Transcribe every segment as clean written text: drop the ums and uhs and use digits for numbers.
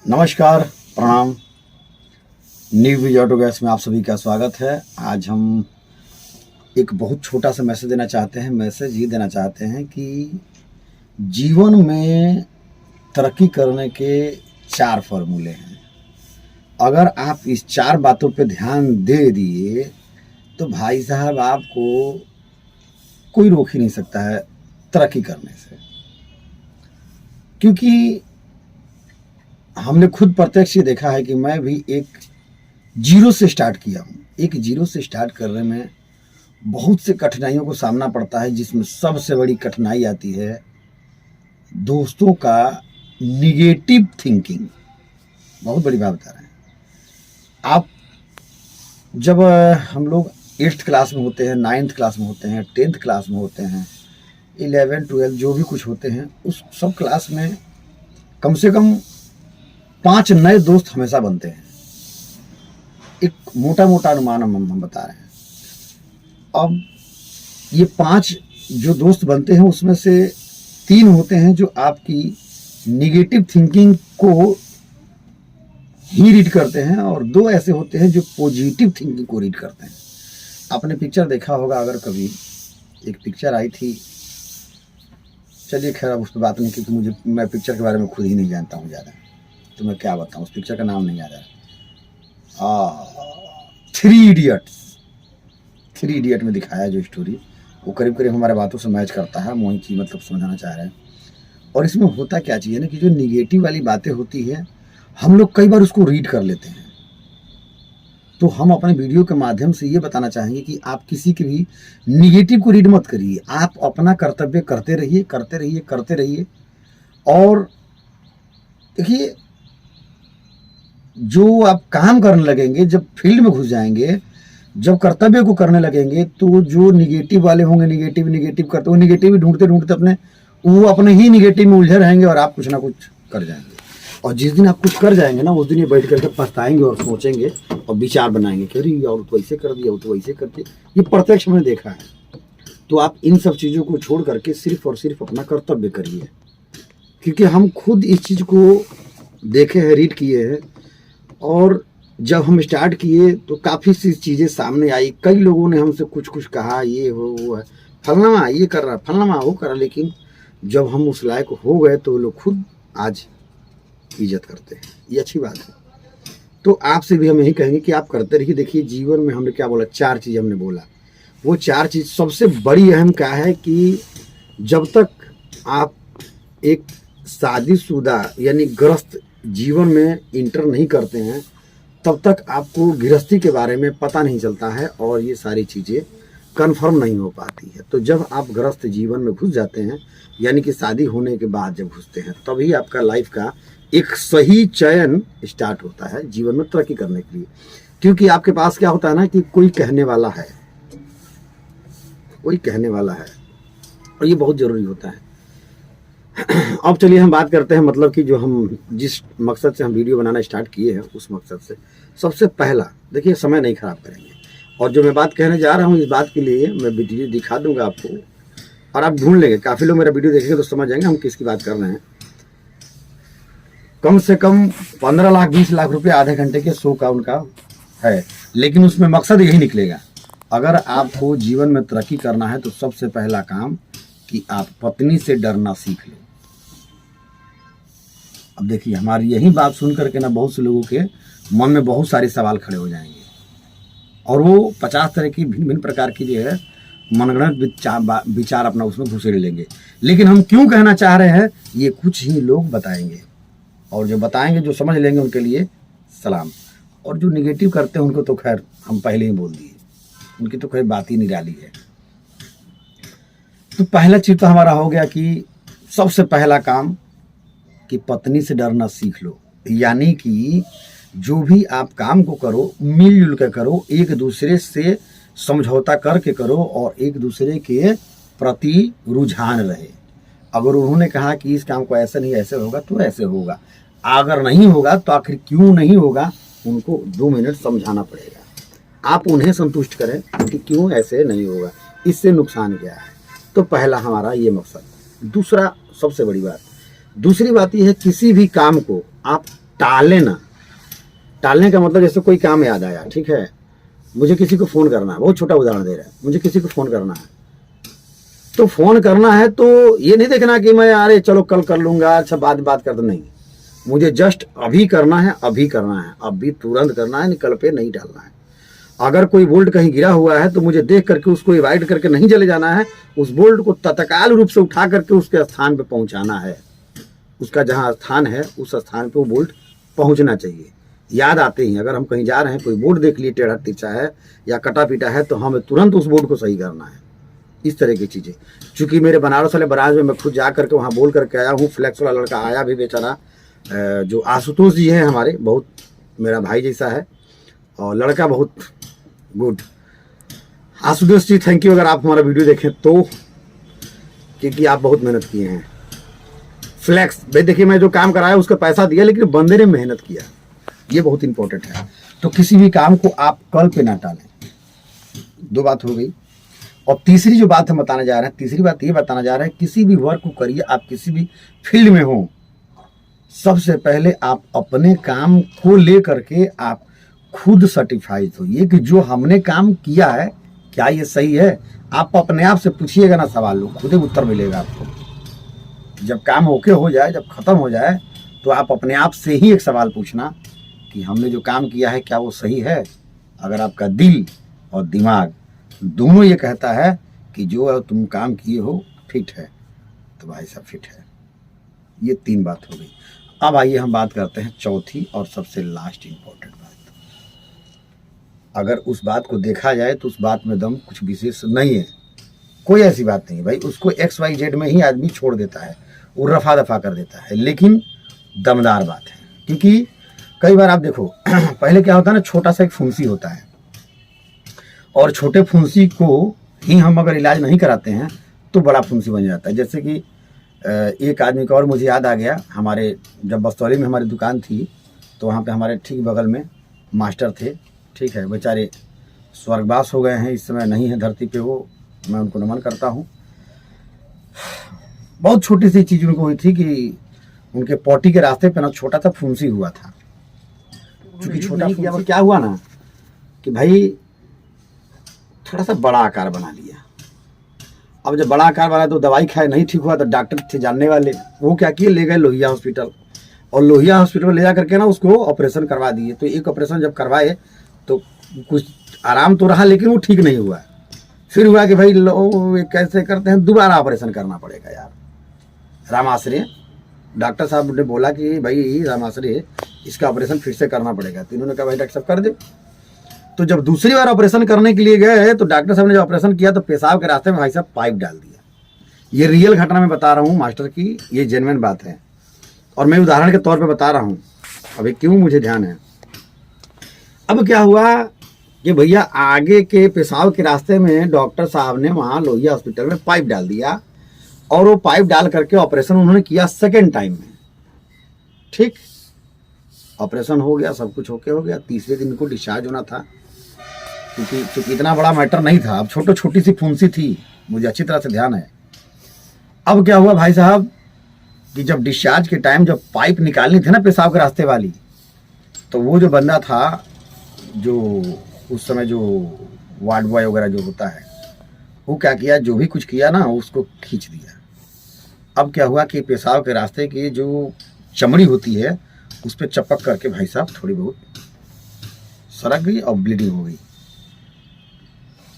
नमस्कार, प्रणाम। New Vij auto gas में आप सभी का स्वागत है। आज हम एक बहुत छोटा सा मैसेज देना चाहते हैं। मैसेज ये देना चाहते हैं कि जीवन में तरक्की करने के 4 फार्मूले हैं। अगर आप इस 4 बातों पे ध्यान दे दिए तो भाई साहब आपको कोई रोक ही नहीं सकता है तरक्की करने से, क्योंकि हमने खुद प्रत्यक्ष ये देखा है कि मैं भी एक जीरो से स्टार्ट किया हूँ। एक जीरो से स्टार्ट करने में बहुत से कठिनाइयों को सामना पड़ता है, जिसमें सबसे बड़ी कठिनाई आती है दोस्तों का निगेटिव थिंकिंग। बहुत बड़ी बात बता रहे हैं आप। जब हम लोग 8th क्लास में होते हैं, 9th क्लास में होते हैं, 10th क्लास में होते हैं, 11, 12 जो भी कुछ होते हैं, उस सब क्लास में कम से कम 5 नए दोस्त हमेशा बनते हैं। एक मोटा मोटा अनुमान हम बता रहे हैं। अब ये 5 जो दोस्त बनते हैं उसमें से 3 होते हैं जो आपकी निगेटिव थिंकिंग को ही रीड करते हैं, और 2 ऐसे होते हैं जो पॉजिटिव थिंकिंग को रीड करते हैं। आपने पिक्चर देखा होगा, अगर कभी एक पिक्चर आई थी, चलिए खैर अब उस पर बात नहीं, क्योंकि मैं पिक्चर के बारे में खुद ही नहीं जानता हूँ ज़्यादा, तो मैं क्या बताऊँ, उस पिक्चर का नाम नहीं याद आ रहा। 3 इडियट्स। 3 इडियट में दिखाया जो स्टोरी, वो करीब करीब हमारे बातों से मैच करता है। वही चीज़ मतलब समझाना चाह रहे हैं। और इसमें होता क्या चीज़ है ना, कि जो निगेटिव वाली बातें होती है, हम लोग कई बार उसको रीड कर लेते हैं। तो हम अपने वीडियो के माध्यम से ये बताना चाहेंगे कि आप किसी के भी निगेटिव को रीड मत करिए। आप अपना कर्तव्य करते रहिए, करते रहिए, करते रहिए। और देखिए, जो आप काम करने लगेंगे, जब फील्ड में घुस जाएंगे, जब कर्तव्य को करने लगेंगे, तो जो निगेटिव वाले होंगे, निगेटिव करते, वो निगेटिव ढूंढते ढूंढते वो अपने ही निगेटिव में उलझे रहेंगे और आप कुछ ना कुछ कर जाएंगे। और जिस दिन आप कुछ कर जाएंगे ना, उस दिन ये बैठ करके पछताएंगे और सोचेंगे और विचार बनाएंगे कि अरे और तो ऐसे कर दिया, वो तो ऐसे करते। ये प्रत्यक्ष मैंने देखा है। तो आप इन सब चीज़ों को छोड़ करके सिर्फ और सिर्फ अपना कर्तव्य करिए, क्योंकि हम खुद इस चीज़ को देखे हैं, रीड किए हैं। और जब हम स्टार्ट किए तो काफ़ी सी चीज़ें सामने आई। कई लोगों ने हमसे कुछ कुछ कहा, ये हो वो है, फलनामा ये कर रहा, फलनामा वो कर रहा। लेकिन जब हम उस लायक हो गए तो लोग खुद आज इज्जत करते हैं। ये अच्छी बात है। तो आपसे भी हम यही कहेंगे कि आप करते रहिए। देखिए, जीवन में हमने क्या बोला, 4 चीज़ हमने बोला। वो 4 चीज़ सबसे बड़ी अहम क्या है कि जब तक आप एक शादीशुदा यानी गृहस्थ जीवन में इंटर नहीं करते हैं, तब तक आपको गृहस्थी के बारे में पता नहीं चलता है और ये सारी चीज़ें कंफर्म नहीं हो पाती है। तो जब आप गृहस्थ जीवन में घुस जाते हैं, यानी कि शादी होने के बाद जब घुसते हैं, तभी आपका लाइफ का एक सही चयन स्टार्ट होता है जीवन में तरक्की करने के लिए। क्योंकि आपके पास क्या होता है ना, कि कोई कहने वाला है, कोई कहने वाला है, और ये बहुत ज़रूरी होता है। अब चलिए हम बात करते हैं, मतलब कि जो हम जिस मकसद से हम वीडियो बनाना स्टार्ट किए हैं, उस मकसद से सबसे पहला, देखिए समय नहीं खराब करेंगे। और जो मैं बात कहने जा रहा हूँ, इस बात के लिए मैं वीडियो दिखा दूंगा आपको, और आप ढूंढ लेंगे। काफ़ी लोग मेरा वीडियो देखेंगे तो समझ जाएंगे हम किसकी बात कर रहे हैं। कम से कम 15 लाख 20 लाख रुपये आधे घंटे के शो का उनका है, लेकिन उसमें मकसद यही निकलेगा। अगर आपको जीवन में तरक्की करना है तो सबसे पहला काम कि आप पत्नी से डरना सीख लो। अब देखिए, हमारी यही बात सुन करके ना बहुत से लोगों के मन में बहुत सारे सवाल खड़े हो जाएंगे, और वो 50 तरह की भिन्न भिन्न प्रकार की जो है मनगढ़ंत विचार अपना उसमें घुसेड़ लेंगे। लेकिन हम क्यों कहना चाह रहे हैं, ये कुछ ही लोग बताएंगे, और जो बताएंगे, जो समझ लेंगे, उनके लिए सलाम। और जो निगेटिव करते हैं उनको तो खैर हम पहले ही बोल दिए, उनकी तो खैर बात ही निराली है। तो पहला चीज़ तो हमारा हो गया कि सबसे पहला काम कि पत्नी से डरना सीख लो। यानी कि जो भी आप काम को करो, मिलजुल कर करो, एक दूसरे से समझौता करके करो, और एक दूसरे के प्रति रुझान रहे। अगर उन्होंने कहा कि इस काम को ऐसे नहीं ऐसे होगा तो ऐसे होगा, अगर नहीं होगा तो आखिर क्यों नहीं होगा, उनको 2 मिनट समझाना पड़ेगा। आप उन्हें संतुष्ट करें कि क्यों ऐसे नहीं होगा, इससे नुकसान क्या है। तो पहला हमारा ये मकसद। दूसरा सबसे बड़ी बात, दूसरी बात यह है, किसी भी काम को आप टाले ना। टालने का मतलब जैसे कोई काम याद आया, ठीक है, मुझे किसी को फ़ोन करना है, बहुत छोटा उदाहरण दे रहा है, मुझे किसी को फ़ोन करना है, तो फ़ोन करना है तो ये नहीं देखना कि मैं अरे चलो कल कर लूँगा, अच्छा बाद बात कर दो, नहीं, मुझे जस्ट अभी करना है, अभी करना है, अभी तुरंत करना है, कल पे नहीं डालना है। अगर कोई बोल्ट कहीं गिरा हुआ है तो मुझे देख करके उसको अवॉइड करके नहीं चले जाना है, उस बोल्ट को तत्काल रूप से उठा करके उसके स्थान पे पहुंचाना है। उसका जहां स्थान है उस स्थान पे वो बोल्ट पहुंचना चाहिए। याद आते ही अगर हम कहीं जा रहे हैं, कोई बोर्ड देख लिए टेढ़ा तिरछा है या कटा पीटा है, तो हमें तुरंत उस बोर्ड को सही करना है। इस तरह की चीज़ें, चूँकि मेरे बनारस वाले ब्रांच में मैं खुद जा करके वहाँ बोल करके आया हूँ। फ्लैक्स वाला लड़का आया भी बेचारा, जो आशुतोष जी हैं हमारे, बहुत मेरा भाई जैसा है और लड़का बहुत good. Ashutosh ji thank you, अगर आप हमारा वीडियो देखें तो, क्योंकि आप बहुत मेहनत किए हैं। फ्लैक्स भाई देखिए, मैं जो काम कराया उसका पैसा दिया, लेकिन बंदे ने मेहनत किया, ये बहुत इंपॉर्टेंट है। तो किसी भी काम को आप कल पे ना टालें। 2 बात हो गई। और तीसरी जो बात हम बताने जा रहे हैं, तीसरी बात ये बताना जा रहे हैं, किसी भी वर्क को करिए, आप किसी भी फील्ड में हो, सबसे पहले आप अपने काम को लेकर के आप खुद सर्टिफाइड होइए कि जो हमने काम किया है क्या ये सही है। आप अपने आप से पूछिएगा ना सवाल, खुद ही उत्तर मिलेगा आपको। जब काम ओके हो जाए, जब खत्म हो जाए, तो आप अपने आप से ही एक सवाल पूछना कि हमने जो काम किया है क्या वो सही है। अगर आपका दिल और दिमाग दोनों ये कहता है कि जो तुम काम किए हो फिट है, तो भाई साहब फिट है। ये 3 बात हो गई। अब आइए हम बात करते हैं चौथी और सबसे लास्ट इंपॉर्टेंट बात। अगर उस बात को देखा जाए तो उस बात में दम कुछ विशेष नहीं है, कोई ऐसी बात नहीं भाई। उसको XYZ में ही आदमी छोड़ देता है, वो रफा दफा कर देता है, लेकिन दमदार बात है। क्योंकि कई बार आप देखो पहले क्या होता है ना, छोटा सा एक फुंसी होता है, और छोटे फुंसी को ही हम अगर इलाज नहीं कराते हैं तो बड़ा फुंसी बन जाता है। जैसे कि एक आदमी का और मुझे याद आ गया, हमारे जब बस्तौली में हमारी दुकान थी तो वहाँ पे हमारे ठीक बगल में मास्टर थे, ठीक है, बेचारे स्वर्गवास हो गए हैं, इस समय नहीं है धरती पे वो, मैं उनको नमन करता हूँ। बहुत छोटी सी चीज़ उनको हुई थी कि उनके पॉटी के रास्ते पे ना छोटा सा फुंसी हुआ था। चूँकि छोटा फुंसी क्या हुआ ना कि भाई थोड़ा सा बड़ा आकार बना लिया। अब जब बड़ा आकार बना तो दवाई खाए, नहीं ठीक हुआ, तो डॉक्टर थे जानने वाले, वो क्या किए, ले गए लोहिया हॉस्पिटल, और लोहिया हॉस्पिटल ले जा करके ना उसको ऑपरेशन करवा दिए। तो एक ऑपरेशन जब करवाए तो कुछ आराम तो रहा, लेकिन वो ठीक नहीं हुआ। फिर हुआ कि भाई लो कैसे करते हैं, दोबारा ऑपरेशन करना पड़ेगा यार। रामाश्रय डॉक्टर साहब ने बोला कि भाई रामाश्रय इसका ऑपरेशन फिर से करना पड़ेगा। तो इन्होंने कहा भाई डॉक्टर साहब कर दे। तो जब दूसरी बार ऑपरेशन करने के लिए गए तो डॉक्टर साहब ने जब ऑपरेशन किया तो पेशाब के रास्ते में भाई साहब पाइप डाल दिया। ये रियल घटना मैं बता रहा हूँ मास्टर की, ये जेन्युइन बात है, और मैं उदाहरण के तौर पे बता रहा हूँ। अभी क्यों मुझे ध्यान है। अब क्या हुआ कि भैया आगे के पेशाब के रास्ते में डॉक्टर साहब ने वहाँ लोहिया हॉस्पिटल में पाइप डाल दिया, और वो पाइप डाल करके ऑपरेशन उन्होंने किया सेकेंड टाइम में। ठीक, ऑपरेशन हो गया, सब कुछ ओके हो गया। तीसरे दिन को डिस्चार्ज होना था, क्योंकि इतना बड़ा मैटर नहीं था, अब छोटी सी फुंसी थी, मुझे अच्छी तरह से ध्यान है। अब क्या हुआ भाई साहब कि जब डिस्चार्ज के टाइम जब पाइप निकालनी थी ना पेशाब के रास्ते वाली, तो वो जो बंदा था, जो उस समय जो वार्ड बॉय वगैरह जो होता है, वो क्या किया, जो भी कुछ किया ना उसको खींच दिया। अब क्या हुआ कि पेशाब के रास्ते की जो चमड़ी होती है उस पर चपक करके भाई साहब थोड़ी बहुत सरक गई और ब्लीडिंग हो गई।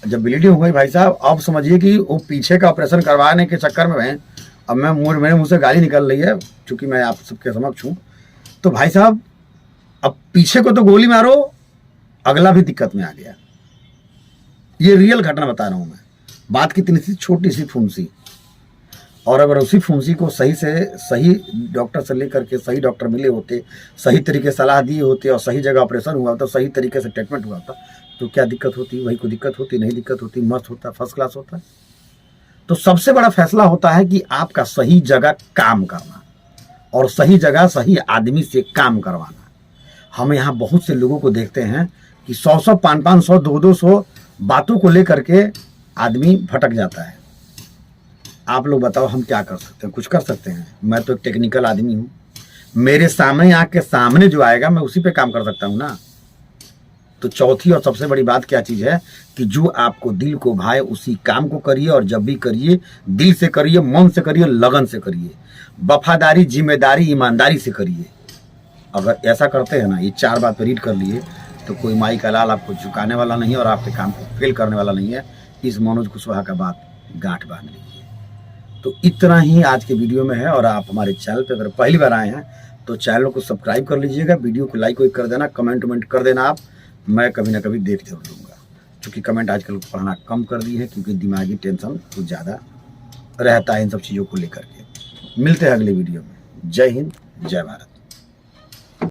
जब ब्लीडिंग हो गई भाई साहब, अब समझिए कि वो पीछे का ऑपरेशन करवाने के चक्कर में अब मेरे मुंह से गाली निकल रही है, चूंकि मैं आप सबके समक्ष हूँ। तो भाई साहब अब पीछे को तो गोली मारो, अगला भी दिक्कत में आ गया। ये रियल घटना बता रहा हूँ मैं। बात कितनी सी छोटी सी फुंसी, और अगर उसी फुंसी को सही से सही डॉक्टर से लेकर के सही डॉक्टर मिले होते, सही तरीके सलाह दिए होते, और सही जगह ऑपरेशन हुआ होता, सही तरीके से ट्रीटमेंट हुआ होता, तो क्या दिक्कत होती, वही कोई दिक्कत होती, नहीं दिक्कत होती, मस्त होता, फर्स्ट क्लास होता। तो सबसे बड़ा फैसला होता है कि आपका सही जगह काम करना और सही जगह सही आदमी से काम करवाना। हम यहाँ बहुत से लोगों को देखते हैं कि 100-100, 500, 200 बातों को लेकर के आदमी भटक जाता है। आप लोग बताओ हम क्या कर सकते हैं? कुछ कर सकते हैं? मैं तो एक टेक्निकल आदमी हूँ, मेरे सामने आंख के सामने जो आएगा मैं उसी पे काम कर सकता हूं ना। तो चौथी और सबसे बड़ी बात क्या चीज है कि जो आपको दिल को भाए उसी काम को करिए, और जब भी करिए दिल से करिए, मन से करिए, लगन से करिए, वफादारी, जिम्मेदारी, ईमानदारी से करिए। अगर ऐसा करते हैं ना, ये 4 बात पे रीड कर लिए, तो कोई माई का लाल आपको झुकाने वाला नहीं है और आपके काम को फेल करने वाला नहीं है। इस मनोज कुशवाहा का बात गांठ बांध लीजिए। तो इतना ही आज के वीडियो में है। और आप हमारे चैनल पे अगर पहली बार आए हैं तो चैनल को सब्सक्राइब कर लीजिएगा, वीडियो को लाइक कर देना, कमेंट वमेंट कर देना। आप मैं कभी ना कभी देख जरूर दूंगा, क्योंकि कमेंट आजकल पढ़ना कम कर दी है, क्योंकि दिमागी टेंशन कुछ ज़्यादा रहता है इन सब चीज़ों को लेकर के। मिलते हैं अगले वीडियो में। जय हिंद, जय भारत।